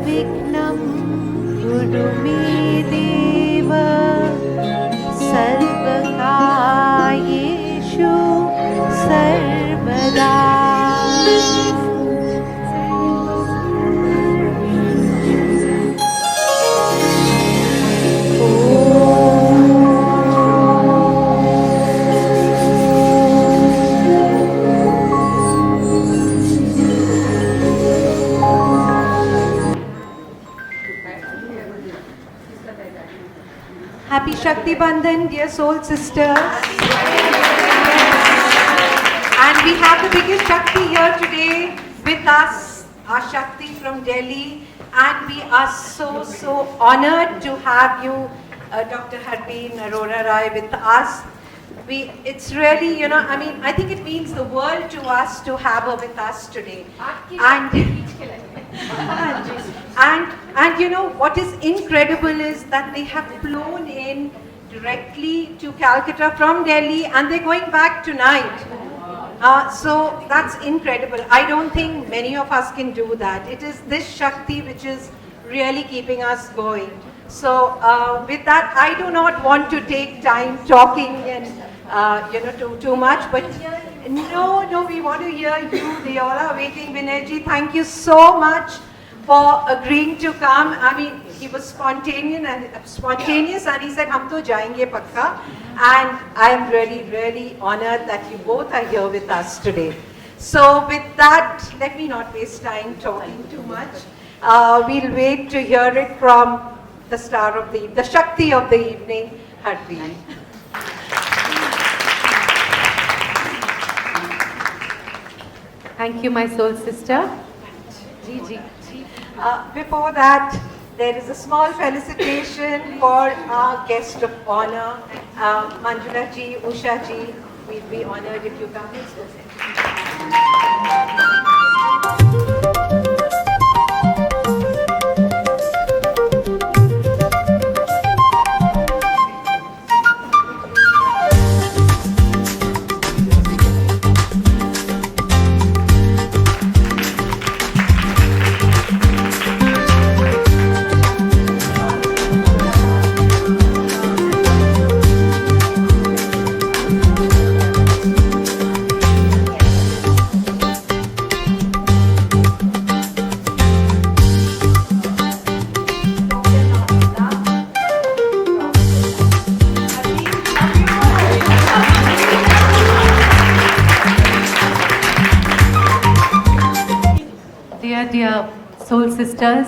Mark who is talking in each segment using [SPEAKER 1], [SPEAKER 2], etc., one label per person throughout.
[SPEAKER 1] निर्विघ्नं कुरु मे देव सर्वकार्येषु सर्वदा। Happy Shakti Bandhan, dear soul sisters. And we have the biggest Shakti here today with us, our Shakti from Delhi. And we are so honored to have you, Dr. Harbeen Arora Rai, with us. It's really, I think it means the world to us to have her with us today. And you know what is incredible is that they have flown in directly to Calcutta from Delhi and they're going back tonight. So that's incredible. I don't think many of us can do that. It is this Shakti which is really keeping us going. So with that, I do not want to take time talking and too much, but no, we want to hear you. They all are waiting. Vinayji, thank you so much for agreeing to come. I mean, he was spontaneous and he said, "Hum to jayenge pakka." And I am really honored that you both are here with us today. So with that, let me not waste time talking too much. We'll wait to hear it from the star of the Shakti of the evening, Harbeen.
[SPEAKER 2] Thank you, my soul sister.
[SPEAKER 1] Gigi. Before that, there is a small felicitation for our guest of honor, Manjula ji, Usha ji. We'd be honored if you come.
[SPEAKER 2] Dear soul sisters,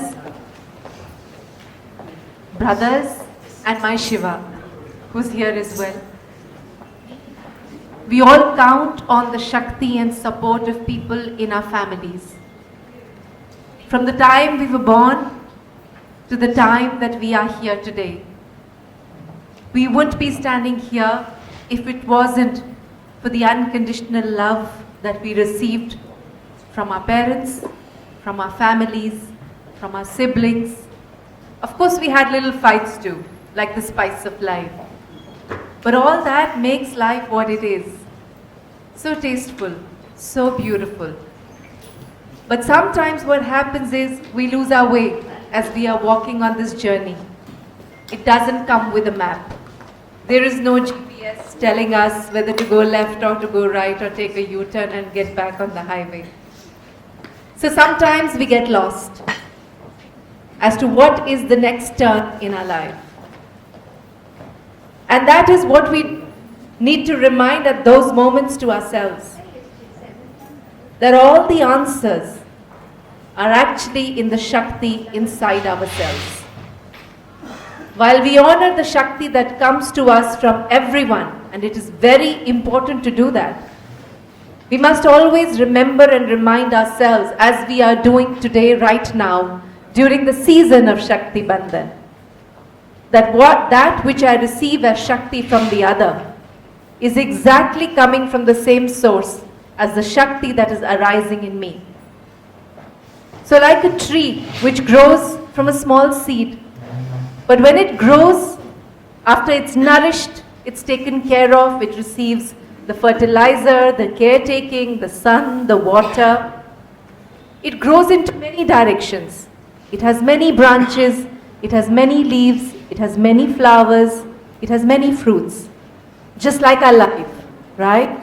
[SPEAKER 2] brothers, and my Shiva, who's here as well. We all count on the Shakti and support of people in our families. From the time we were born to the time that we are here today. We wouldn't be standing here if it wasn't for the unconditional love that we received from our parents, from our families, from our siblings. Of course, we had little fights too, like the spice of life. But all that makes life what it is. So tasteful, so beautiful. But sometimes what happens is we lose our way as we are walking on this journey. It doesn't come with a map. There is no GPS telling us whether to go left or to go right or take a U-turn and get back on the highway. So sometimes we get lost as to what is the next turn in our life. And that is what we need to remind at those moments to ourselves. That all the answers are actually in the Shakti inside ourselves. While we honor the Shakti that comes to us from everyone, and it is very important to do that, we must always remember and remind ourselves, as we are doing today, right now, during the season of Shakti Bandhan, that which I receive as Shakti from the other is exactly coming from the same source as the Shakti that is arising in me. So like a tree which grows from a small seed, but when it grows, after it's nourished, it's taken care of, it receives the fertilizer, the caretaking, the sun, the water. It grows into many directions. It has many branches, it has many leaves, it has many flowers, it has many fruits. Just like our life, right?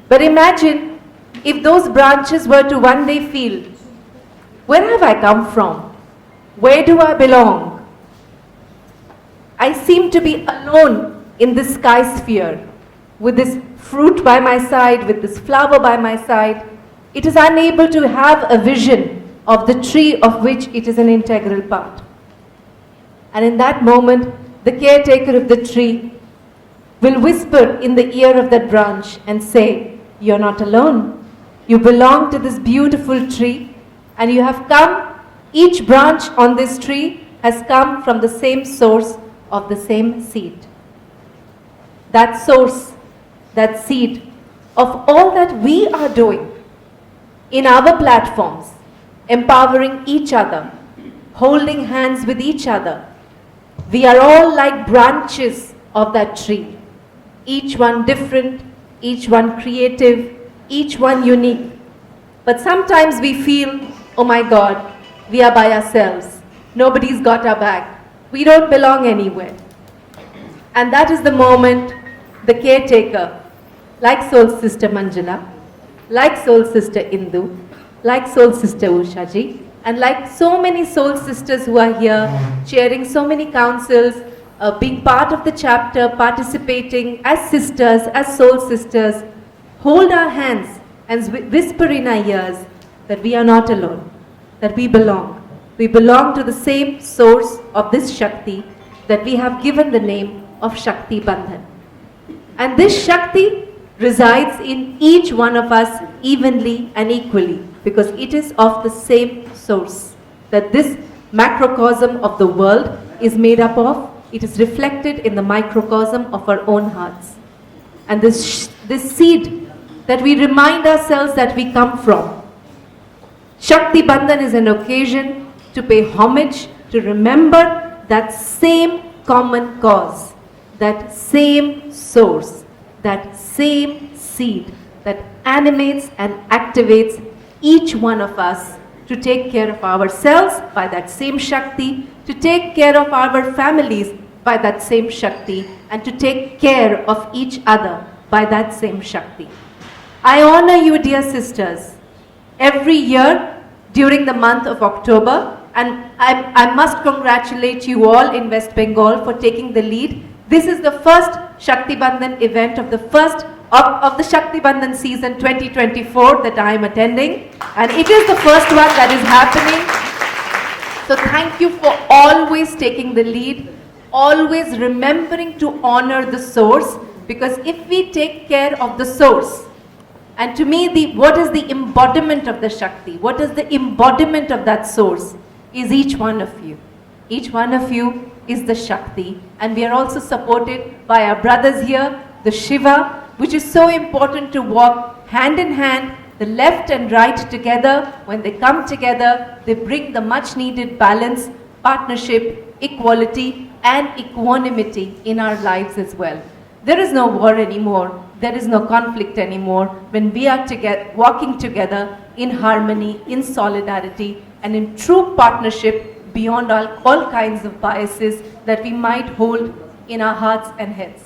[SPEAKER 2] But imagine if those branches were to one day feel, where have I come from? Where do I belong? I seem to be alone in this sky sphere, with this fruit by my side, with this flower by my side. It is unable to have a vision of the tree of which it is an integral part. And in that moment, the caretaker of the tree will whisper in the ear of that branch and say, "You're not alone. You belong to this beautiful tree, and you have come, each branch on this tree has come from the same source of the same seed." That source, that seed of all that we are doing in our platforms, empowering each other, holding hands with each other. We are all like branches of that tree, each one different, each one creative, each one unique. But sometimes we feel, oh my God, we are by ourselves. Nobody's got our back. We don't belong anywhere. And that is the moment the caretaker, like Soul Sister Manjula, like Soul Sister Indu, like Soul Sister Ushaji, and like so many Soul Sisters who are here, chairing so many councils, being part of the chapter, participating as sisters, as Soul Sisters, hold our hands and whisper in our ears that we are not alone, that we belong. We belong to the same source of this Shakti that we have given the name of Shakti Bandhan. And this Shakti resides in each one of us evenly and equally, because it is of the same source that this macrocosm of the world is made up of. It is reflected in the microcosm of our own hearts. And this seed that we remind ourselves that we come from. Shakti Bandhan is an occasion to pay homage, to remember that same common cause, that same source, that same seed that animates and activates each one of us to take care of ourselves by that same Shakti, to take care of our families by that same Shakti, and to take care of each other by that same Shakti. I honor you, dear sisters, every year during the month of October, and I must congratulate you all in West Bengal for taking the lead. This is the first Shakti Bandhan event of the Shakti Bandhan season 2024 that I am attending, and it is the first one that is happening. So thank you for always taking the lead, always remembering to honor the source, because if we take care of the source, and to me, what is the embodiment of the Shakti? What is the embodiment of that source? Is each one of you. Each one of you is the Shakti, and we are also supported by our brothers here, the Shiva, which is so important to walk hand in hand, the left and right together. When they come together, they bring the much needed balance, partnership, equality, and equanimity in our lives as well. There is no war anymore. There is no conflict anymore when we are walking together in harmony, in solidarity, and in true partnership beyond all kinds of biases that we might hold in our hearts and heads.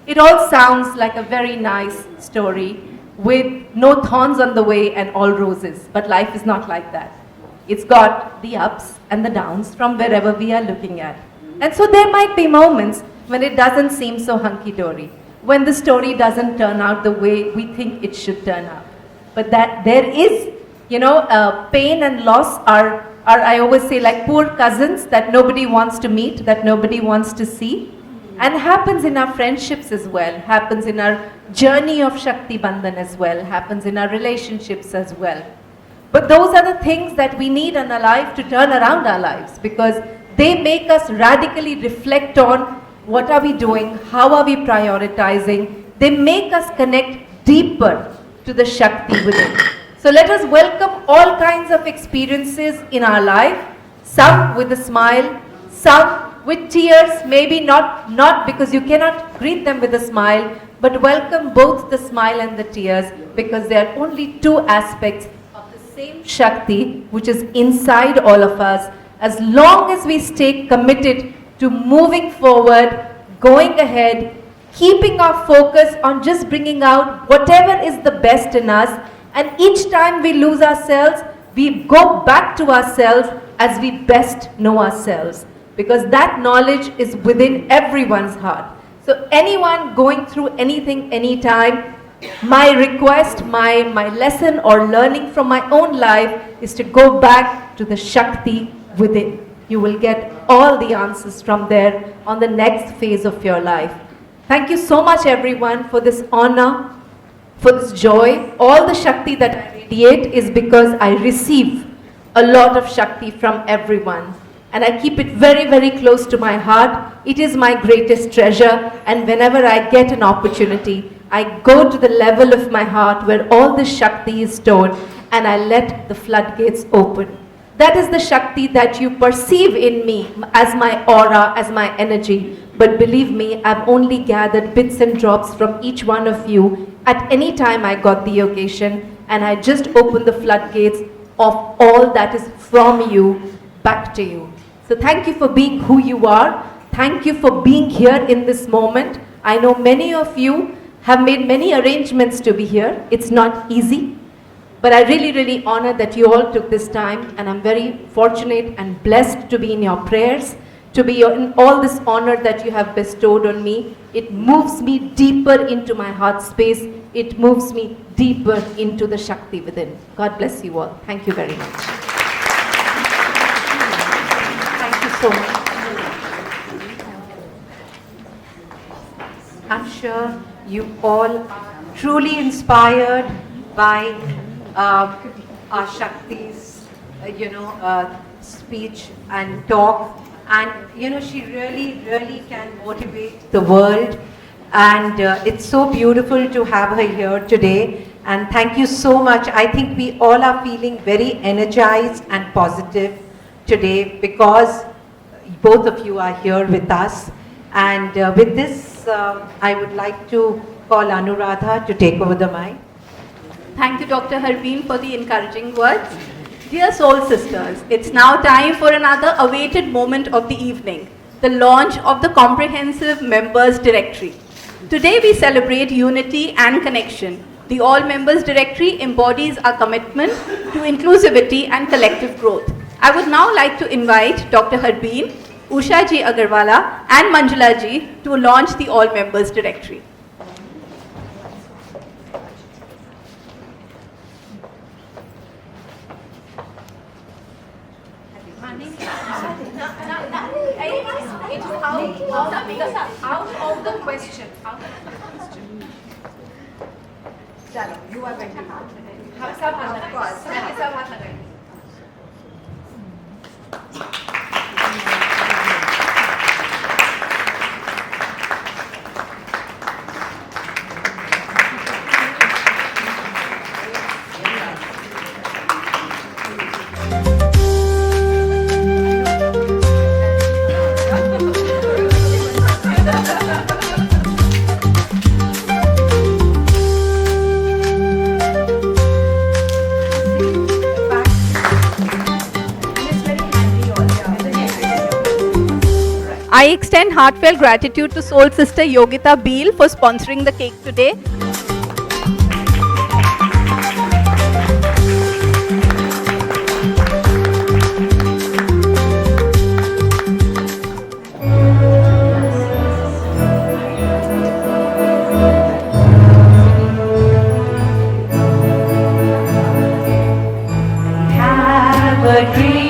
[SPEAKER 2] It all sounds like a very nice story with no thorns on the way and all roses, but life is not like that. It's got the ups and the downs from wherever we are looking at. And so there might be moments when it doesn't seem so hunky-dory, when the story doesn't turn out the way we think it should turn out. But that there is, pain and loss are, I always say, like poor cousins that nobody wants to meet, that nobody wants to see. And happens in our friendships as well, happens in our journey of Shakti Bandhan as well, happens in our relationships as well. But those are the things that we need in our life to turn around our lives, because they make us radically reflect on what are we doing, how are we prioritizing. They make us connect deeper to the Shakti within. So let us welcome all kinds of experiences in our life, some with a smile, some with tears, maybe not because you cannot greet them with a smile, but welcome both the smile and the tears, because they are only two aspects of the same Shakti which is inside all of us, as long as we stay committed to moving forward, going ahead, keeping our focus on just bringing out whatever is the best in us, and each time we lose ourselves, we go back to ourselves as we best know ourselves, because that knowledge is within everyone's heart. So anyone going through anything, anytime, my request, my lesson or learning from my own life is to go back to the Shakti within. You will get all the answers from there on the next phase of your life. Thank you so much everyone for this honor, for this joy. All the Shakti that I radiate is because I receive a lot of Shakti from everyone. And I keep it very, very close to my heart. It is my greatest treasure. And whenever I get an opportunity, I go to the level of my heart where all this Shakti is stored and I let the floodgates open. That is the Shakti that you perceive in me as my aura, as my energy. But believe me, I've only gathered bits and drops from each one of you at any time I got the occasion, and I just opened the floodgates of all that is from you back to you. So thank you for being who you are. Thank you for being here in this moment. I know many of you have made many arrangements to be here. It's not easy. But I really, really honor that you all took this time, and I'm very fortunate and blessed to be in your prayers, to be in all this honor that you have bestowed on me. It moves me deeper into my heart space. It moves me deeper into the Shakti within. God bless you all. Thank you very much.
[SPEAKER 1] Thank you so much. I'm sure you all are truly inspired by our Shakti's, speech and talk. And, she really, really can motivate the world. And it's so beautiful to have her here today. And thank you so much. I think we all are feeling very energized and positive today because both of you are here with us. And with this, I would like to call Anuradha to take over the mic.
[SPEAKER 3] Thank you, Dr. Harbeen, for the encouraging words. Dear Soul Sisters, it's now time for another awaited moment of the evening, the launch of the Comprehensive Members Directory. Today we celebrate unity and connection. The All Members Directory embodies our commitment to inclusivity and collective growth. I would now like to invite Dr. Harbeen, Usha Ji Agarwala and Manjula Ji to launch the All Members Directory.
[SPEAKER 2] Out of the question. Chalo, you are going to हम सब हाथ लगाएंगे, सब हाथ लगाएंगे.
[SPEAKER 3] I extend heartfelt gratitude to Soul Sister Yogita Beel for sponsoring the cake today.
[SPEAKER 1] Have a dream.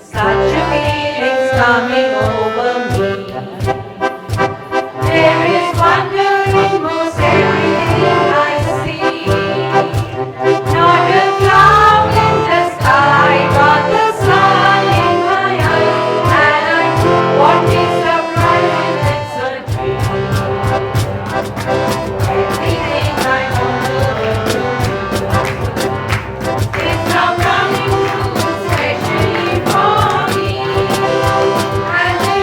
[SPEAKER 1] Such a feeling's coming over me. There is wonder in most everything I see. Not a cloud in the sky, but the sun in my eyes. And I what is surprising, it's a dream. Everything I wanted is now coming true, especially for me. And the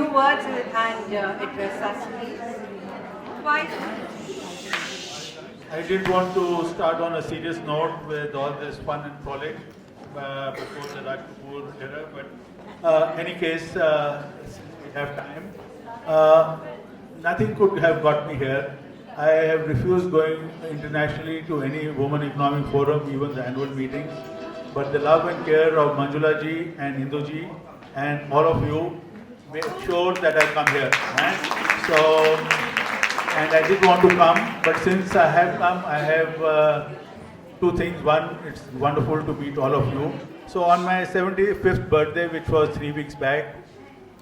[SPEAKER 1] few words and address us, please. Why?
[SPEAKER 4] I didn't want to start on a serious note with all this fun and frolic before the Raj Kapoor era, but any case, we have time. Nothing could have got me here. I have refused going internationally to any Women Economic Forum, even the annual meetings. But the love and care of Manjula ji and Indu ji and all of you made sure that I come here. And I did want to come, but since I have come, I have two things. One, it's wonderful to meet all of you. So on my 75th birthday, which was 3 weeks back,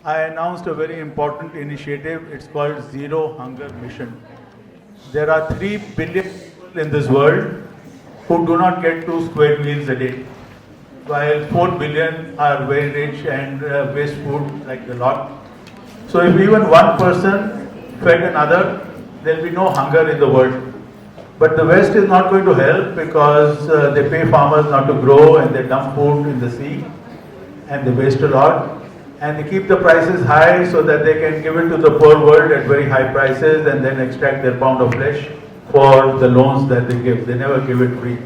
[SPEAKER 4] I announced a very important initiative. It's called Zero Hunger Mission. There are 3 billion people in this world who do not get 2 square meals a day, while 4 billion are very rich and waste food like the lot. So if even one person fed another, there will be no hunger in the world. But the West is not going to help because they pay farmers not to grow and they dump food in the sea and they waste a lot. And they keep the prices high so that they can give it to the poor world at very high prices and then extract their pound of flesh for the loans that they give. They never give it free.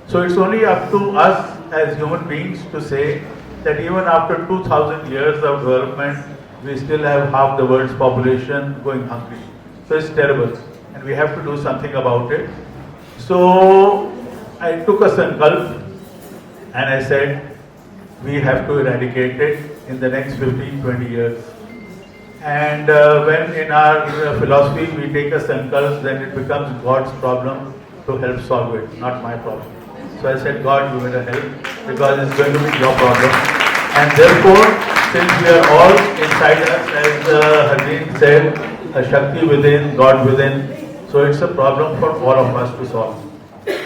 [SPEAKER 4] So it's only up to us as human beings to say that even after 2000 years of development, we still have half the world's population going hungry. So it's terrible and we have to do something about it. So I took a sankalp and I said, we have to eradicate it in the next 15-20 years. And when in our philosophy we take a sankalp, then it becomes God's problem to help solve it, not my problem. So I said, God, you better help because it's going to be your problem. And therefore, since we are all inside us, as Hardeen said, a Shakti within, God within, so it's a problem for all of us to solve.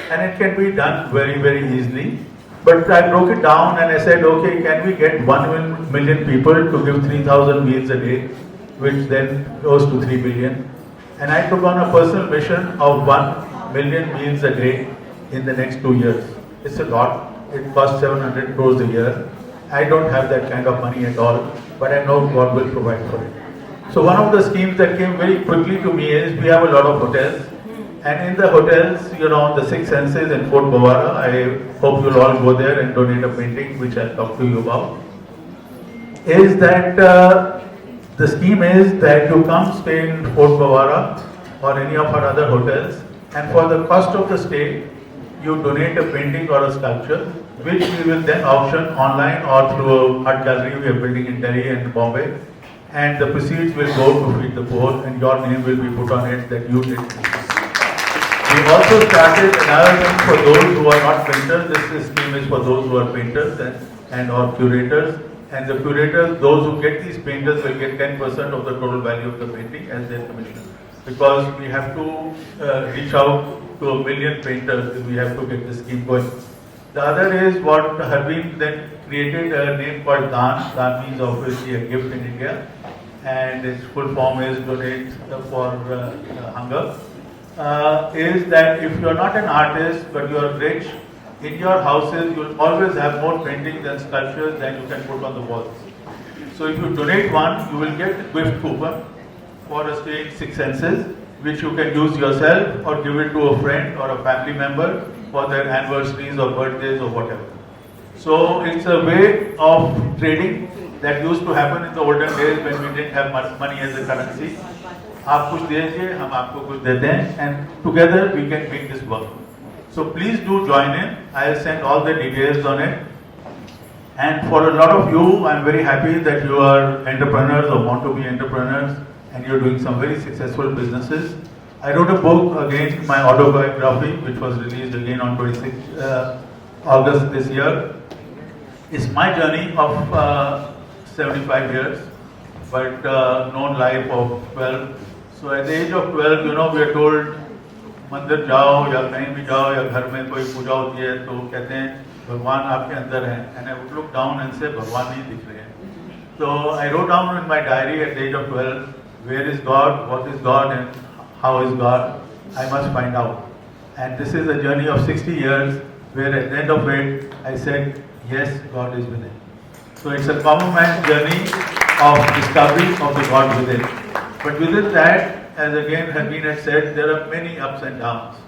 [SPEAKER 4] And it can be done very, very easily. But I broke it down and I said, okay, can we get 1 million people to give 3,000 meals a day, which then goes to 3 billion. And I took on a personal mission of 1 million meals a day in the next 2 years. It's a lot. It costs 700 crores a year. I don't have that kind of money at all, but I know God will provide for it. So one of the schemes that came very quickly to me is we have a lot of hotels. And in the hotels, you know, the 6 Senses in Fort Bovara, I hope you'll all go there and donate a painting, which I'll talk to you about, is that the scheme is that you come stay in Fort Bovara or any of our other hotels, and for the cost of the stay, you donate a painting or a sculpture, which we will then auction online or through a art gallery we are building in Delhi and Bombay, and the proceeds will go to feed the poor, and your name will be put on it that you did. We also started another thing for those who are not painters. This scheme is for those who are painters and or curators. And the curators, those who get these painters will get 10% of the total value of the painting as their commission. Because we have to reach out to 1 million painters, we have to get the scheme going. The other is what Harbeen then created a name called Daan. Daan means obviously a gift in India. And its full form is donate for hunger. Is that if you are not an artist but you are rich, in your houses you will always have more paintings and sculptures than you can put on the walls. So if you donate one, you will get a gift coupon for a stay in 6 Senses, which you can use yourself or give it to a friend or a family member for their anniversaries or birthdays or whatever. So it's a way of trading that used to happen in the olden days when we didn't have much money as a currency. आप कुछ दीजिए, हम आपको कुछ देते हैं, and together we can make this work. So please do join in. I'll send all the details on it. And for a lot of you, I'm very happy that you are entrepreneurs or want to be entrepreneurs, and you're doing some very successful businesses. I wrote a book against my autobiography, which was released again on 26 August this year. It's my journey of 75 years, but known life of 12. So at the age of 12, you know, we are told, मंदिर जाओ या कहीं भी जाओ या घर में कोई पूजा होती है तो कहते हैं भगवान आपके अंदर हैं, and I would look down and say भगवान नहीं दिख रहे हैं. So I wrote down in my diary at the age of 12, where is God, what is God, and how is God? I must find out. And this is a journey of 60 years, where at the end of it, I said, yes, God is within. So it's a common man's journey of discovery of the God within. But within that, as again Harbeen had said, there are many ups and downs.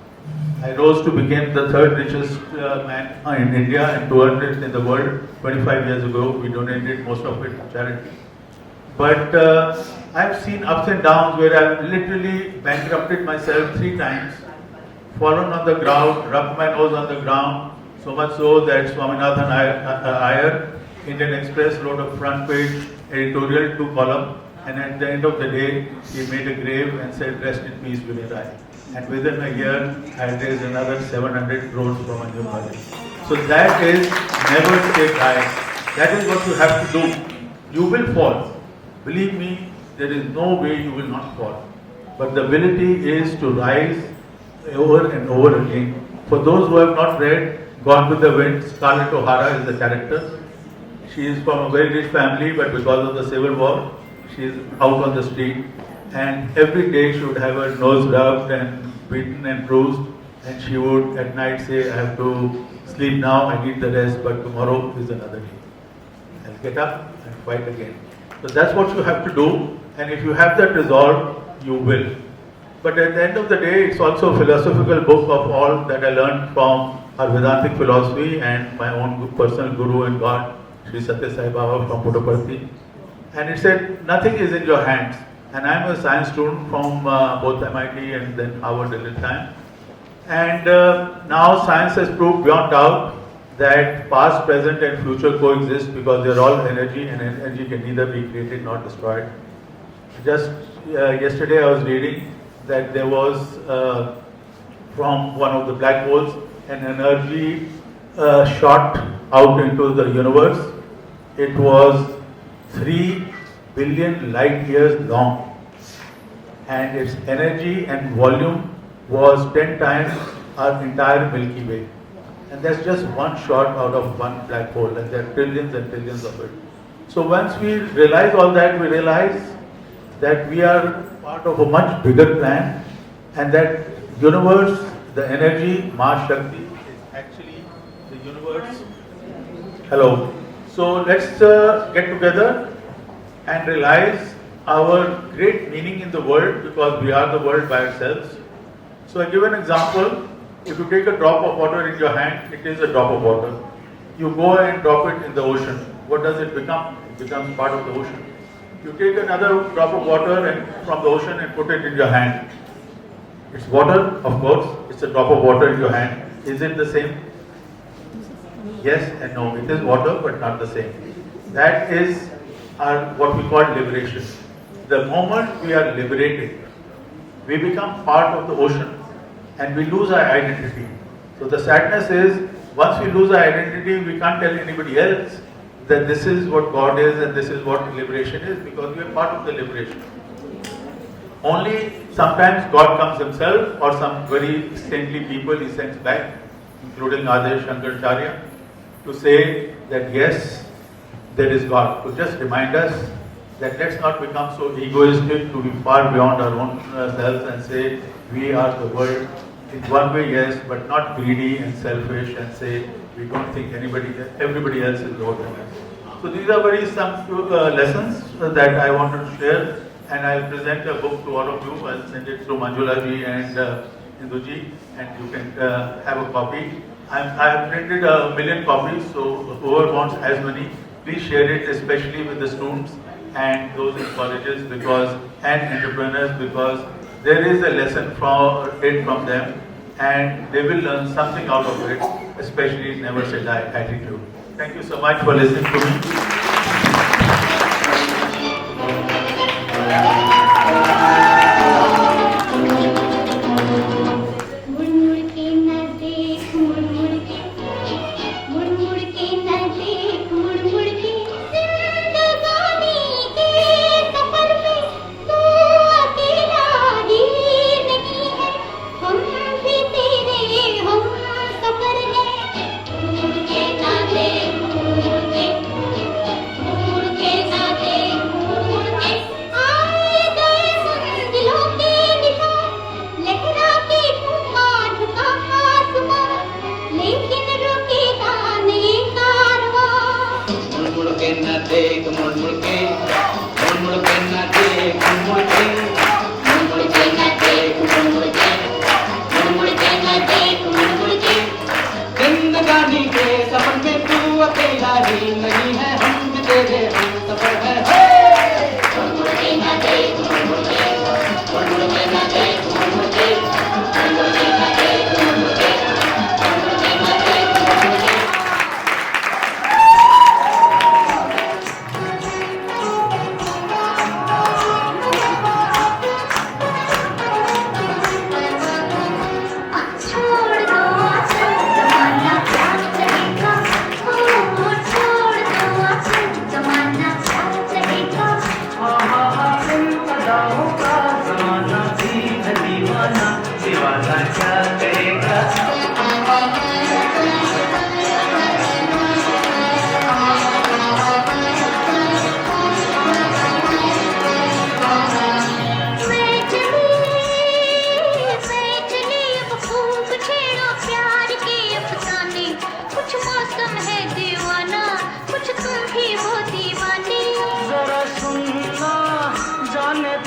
[SPEAKER 4] I rose to become the third richest man in India and 200th in the world 25 years ago. We donated most of it to charity. But I've seen ups and downs where I've literally bankrupted myself 3 times, fallen on the ground, rubbed my nose on the ground, so much so that Swaminathan Iyer, Indian Express, wrote a front page editorial 2-column, and at the end of the day, he made a grave and said, "Rest in peace, Vinay Rai." And within a year, I raised another 700 crores from a new project. So that is never stay high. That is what you have to do. You will fall. Believe me, there is no way you will not fall. But the ability is to rise over and over again. For those who have not read Gone with the Wind, Scarlett O'Hara is the character. She is from a very rich family, but because of the civil war, she is out on the street. And every day she would have her nose rubbed and beaten and bruised. And she would at night say, "I have to sleep now, I need the rest, but tomorrow is another day. I'll get up and fight again." So that's what you have to do. And if you have that resolve, you will. But at the end of the day, it's also a philosophical book of all that I learned from our Vedantic philosophy and my own personal guru and God, Sri Satya Sai Baba from Puttaparthi. And it said, nothing is in your hands. And I'm a science student from both MIT and then Harvard at the time. And now science has proved beyond doubt that past, present and future coexist because they're all energy, and energy can neither be created nor destroyed. Just yesterday I was reading that there was from one of the black holes an energy shot out into the universe. It was 3 billion light years long, and its energy and volume was 10 times our entire Milky Way. And that's just one shot out of one black hole, and there are trillions and trillions of it. So once we realize all that, we realize that we are part of a much bigger plan, and that universe, the energy, Ma Shakti, is actually the universe. Hello. So let's get together and realize our great meaning in the world, because we are the world by ourselves. So I give an example. If you take a drop of water in your hand, it is a drop of water. You go and drop it in the ocean. What does it become? It becomes part of the ocean. You take another drop of water from the ocean and put it in your hand. It's water, of course. It's a drop of water in your hand. Is it the same? Yes and no. It is water, but not the same. That is what we call liberation. The moment we are liberated, we become part of the ocean and we lose our identity. So the sadness is, once we lose our identity, we can't tell anybody else that this is what God is and this is what liberation is, because we are part of the liberation. Only sometimes God comes himself, or some very saintly people he sends back, including Adi Shankaracharya, to say that yes, there is God. To just remind us that let's not become so egoistic to be far beyond our own selves and say we are the world. In one way, yes, but not greedy and selfish and say we don't think everybody else is lower than us. So these are some lessons that I wanted to share, and I'll present a book to all of you. I'll send it through Manjula ji and Induji, and you can have a copy. I have printed 1 million copies, so whoever wants as many, please share it, especially with the students and those in colleges and entrepreneurs, because there is a lesson from them, and they will learn something out of it, especially never say die attitude. Thank you so much for listening to me.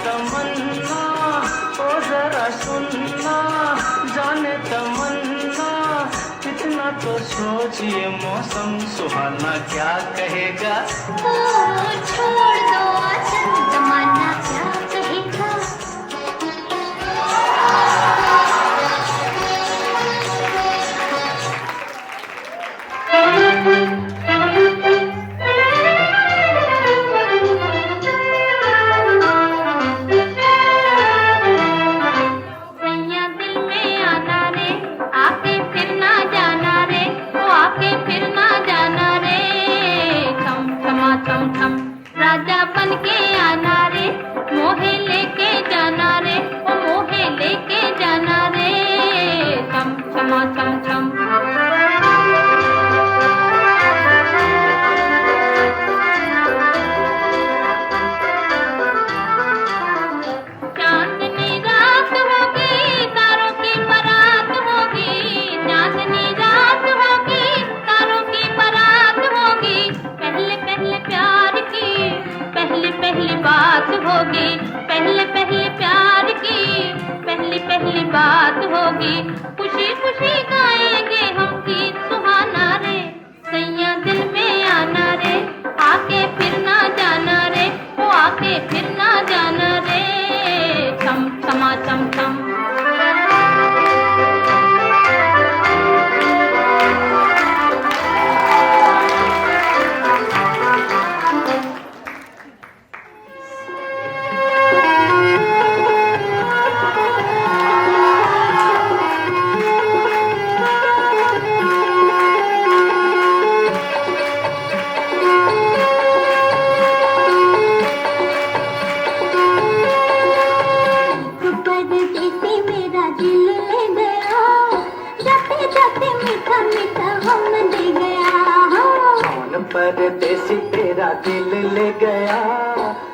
[SPEAKER 5] तमन्ना ओ जरा सुनना, जाने तमन्ना इतना तो सोचिए मौसम सुहाना क्या कहेगा।
[SPEAKER 6] ओ छोड़ दो आसन, जमाना क्या कहेगा। राजा बन के आना रे, मोहे लेके जाना रे, ओ मोहे लेके जाना रे, छम छमा छम छम। चांदनी रात होगी, तारों की बारात होगी, चांदनी रात होगी, तारों की बारात होगी, पहले पहले प्यार की पहली पहली बात होगी, पहले पहले प्यार की पहली पहली बात होगी, खुशी खुशी गाएंगे हम गीत सुहाना रे, सैया दिल में आना रे, आके फिर ना जाना रे, वो आके फिर ना जाना रे, छम छमा छम छम।
[SPEAKER 5] परदेसी तेरा दिल ले गया,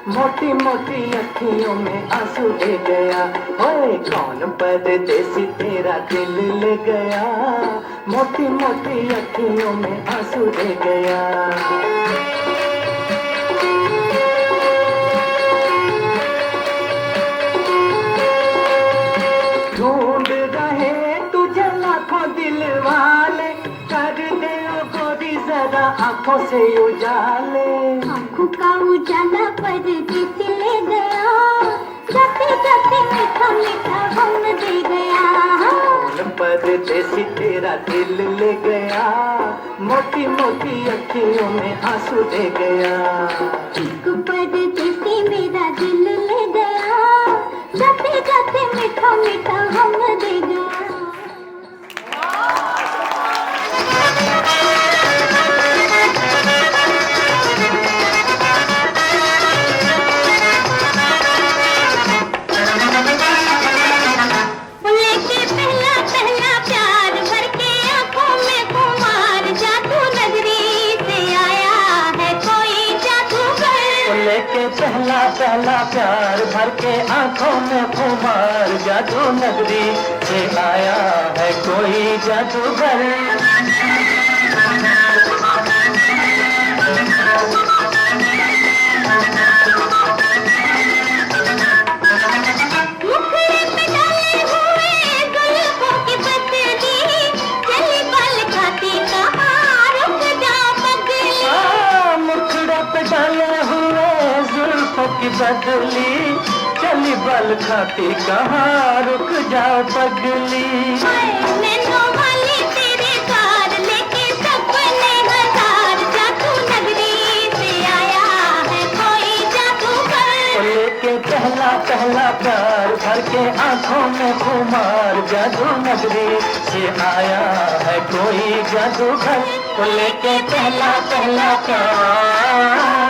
[SPEAKER 5] मोटी मोटी अखियों में आंसू दे गया। ओए कौन परदेसी तेरा दिल ले गया, मोटी मोटी अखियों में आंसू दे गया। ढूंढ रहे तुझे लाखों दिल वाले, कर दे ओ गोरी जरा आंखों से उजाले।
[SPEAKER 6] आंखों का उजाला परदेसी ले गया, जाते जाते मीठा मीठा गम दे गया।
[SPEAKER 5] परदेसी तेरा दिल ले गया, मोटी मोटी अखियों में आंसू दे गया।
[SPEAKER 6] परदेसी मेरा दिल ले गया, जाते जाते मीठा मीठा गम दे गया।
[SPEAKER 5] पहला प्यार भर के आंखों में खुमार, जादू नगरी से आया है कोई जादूगर। की बदली चली बल खाती कहाँ, रुक जाओ पगली।
[SPEAKER 6] नैनों वाली तेरे कार लेके सपने हजार, जादू नगरी से आया है कोई जादूगर।
[SPEAKER 5] लेके पहला पहला प्यार भर के आंखों में खुमार, जादू नगरी से आया है कोई जादूगर। लेके पहला पहला प्यार।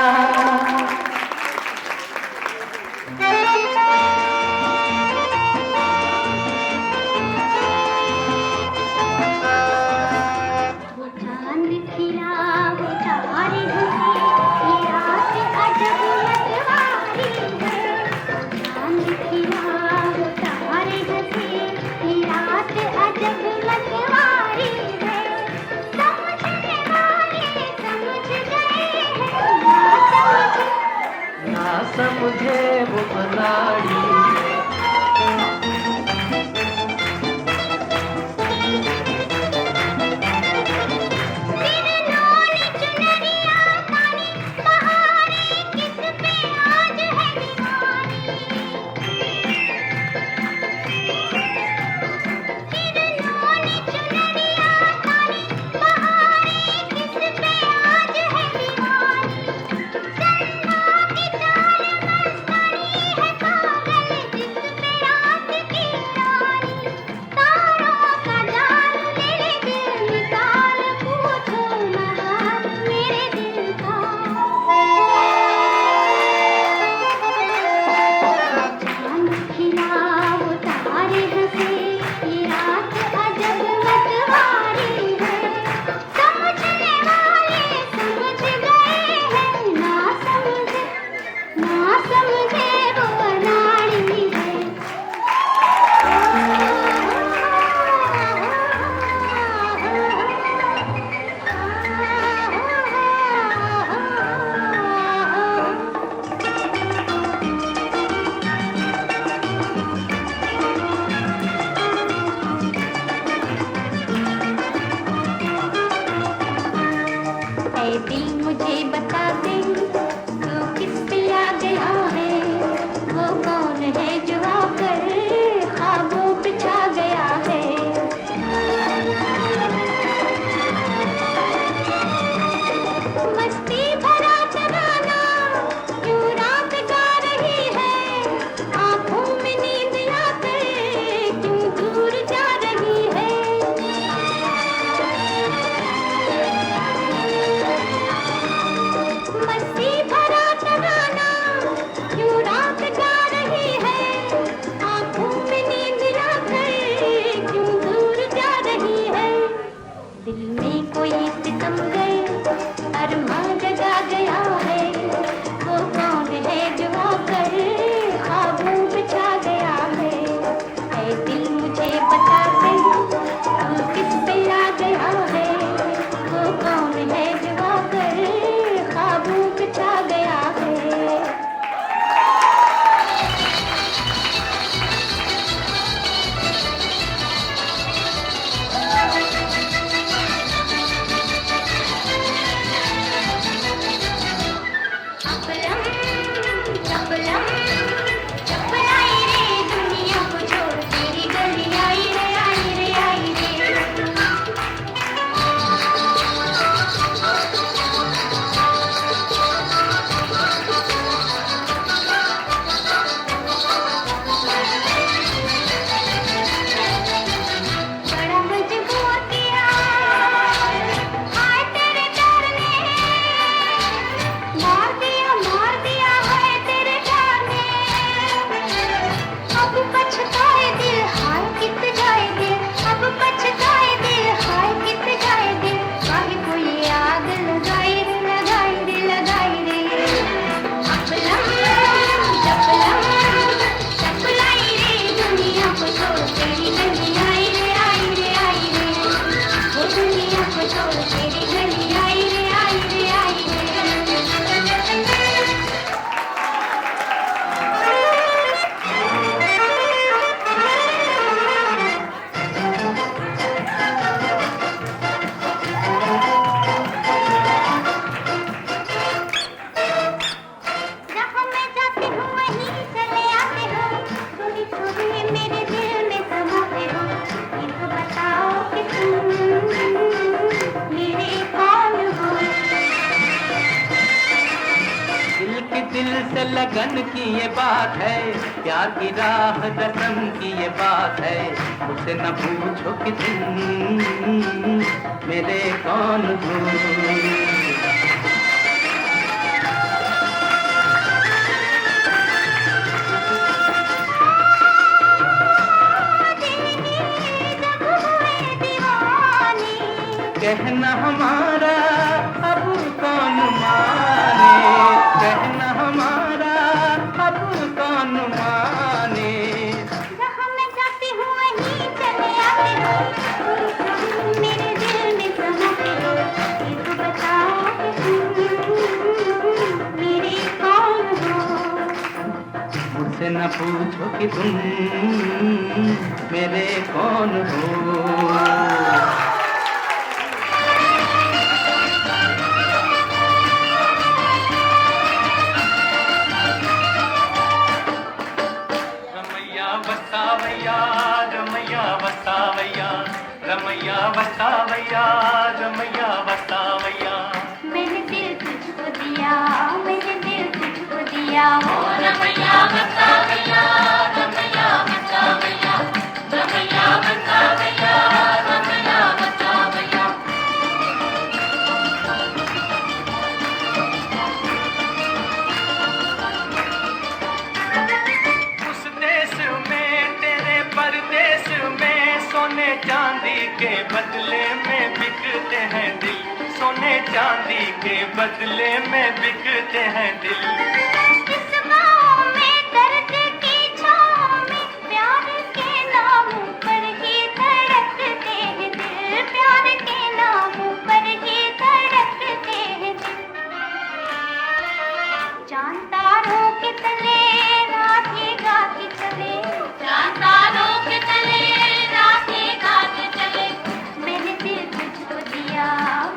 [SPEAKER 6] समझ गए
[SPEAKER 5] लगन की ये बात है, प्यार की राह रस्म की ये बात है। मुझसे न पूछो कि तुम मेरे कौन हो। कहना हमारा अब कौन माने, कहना हमारा अब कौन माने।
[SPEAKER 6] जहाँ मैं जाती हूँ वहीं चले आते हो, मेरे दिल में समाते हो। ये तो बताओ कि तुम मेरे कौन हो।
[SPEAKER 5] मुझसे न पूछो कि तुम मेरे कौन हो।
[SPEAKER 7] रमैया वसावैया, रमैया वसावैया, रमैया वसावैया।
[SPEAKER 6] मैंने दिल तुझको दिया, मैंने दिल तुझको दिया। ओ रमैया वसावैया, रमैया वसावैया, रमैया वसावैया, रमैया वसावैया।
[SPEAKER 7] उस देश में तेरे परदेश में सोने चांदी के बदले में बिकते हैं दिल, सोने चांदी के बदले में बिकते हैं दिल।
[SPEAKER 6] इस गाँव में दर्द की छाँव में प्यार के नाम पर ही धड़कते हैं दिल, प्यार के नाम पर ही धड़कते हैं दिल। चाँद तारों के तले राधे गाती चले, चाँद तारों के तले राधे गाती चले। मैंने दिल तुझको दिया,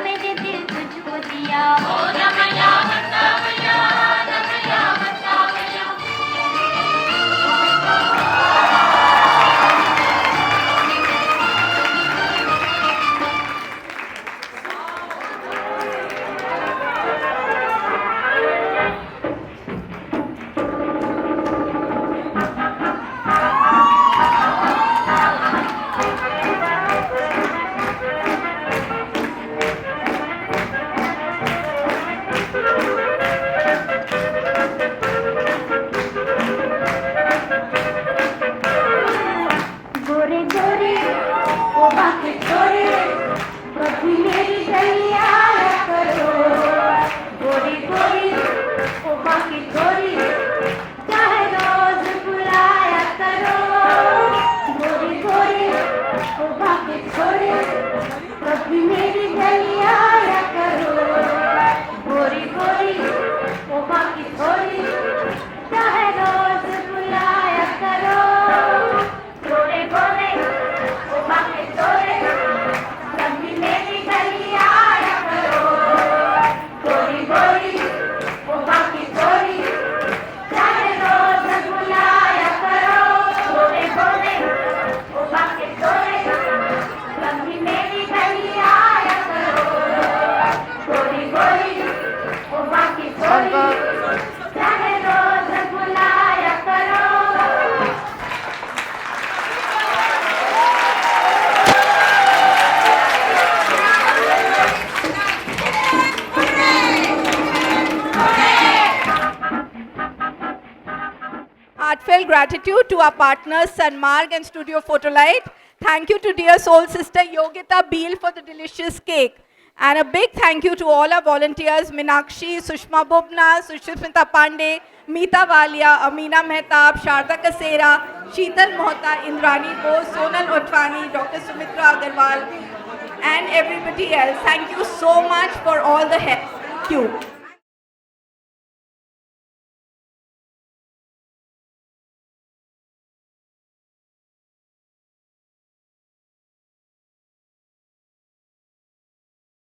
[SPEAKER 6] मैंने दिल तुझको दिया। ओ रमैया वसावैया, रमैया वसावैया। गोरे गोरे ओ बाकी गोरे, कभी मेरी गलियां आया करो। गोरी गोरी ओ बाकी गोरी, चाहे रोज बुलाया करो। गोरी गोरी ओ बाकी गोरी, कभी मेरी गलियां आया करो। गोरी गोरी ओ बाकी गोरी, चाहे रोज बुलाया करो। गोरे गोरे ओ बाकी गोरे, कभी मेरी गलियां आया करो। गोरी गोरी ओ बाकी गोरी, चाहे रोज बुलाया करो। गोरे गोरे ओ बाकी गोरे, कभी मेरी गलियां आया करो। गोरी गोरी ओ बाकी गोरी, चाहे रोज बुलाया करो।
[SPEAKER 3] Heartfelt gratitude to our partners Sunmarg and Studio Photolite. Thank you to dear soul sister Yogita Beel for the delicious cake. And a big thank you to all our volunteers Minakshi, Sushma Bubna, Sushmita Pandey, Meeta Walia, Amina Mehtab, Sharda Kasera, Sheetal Mohta, Indrani Bose, Sonal Otwani, Dr. Sumitra Agarwal and everybody else. Thank you so much for all the help. Thank you.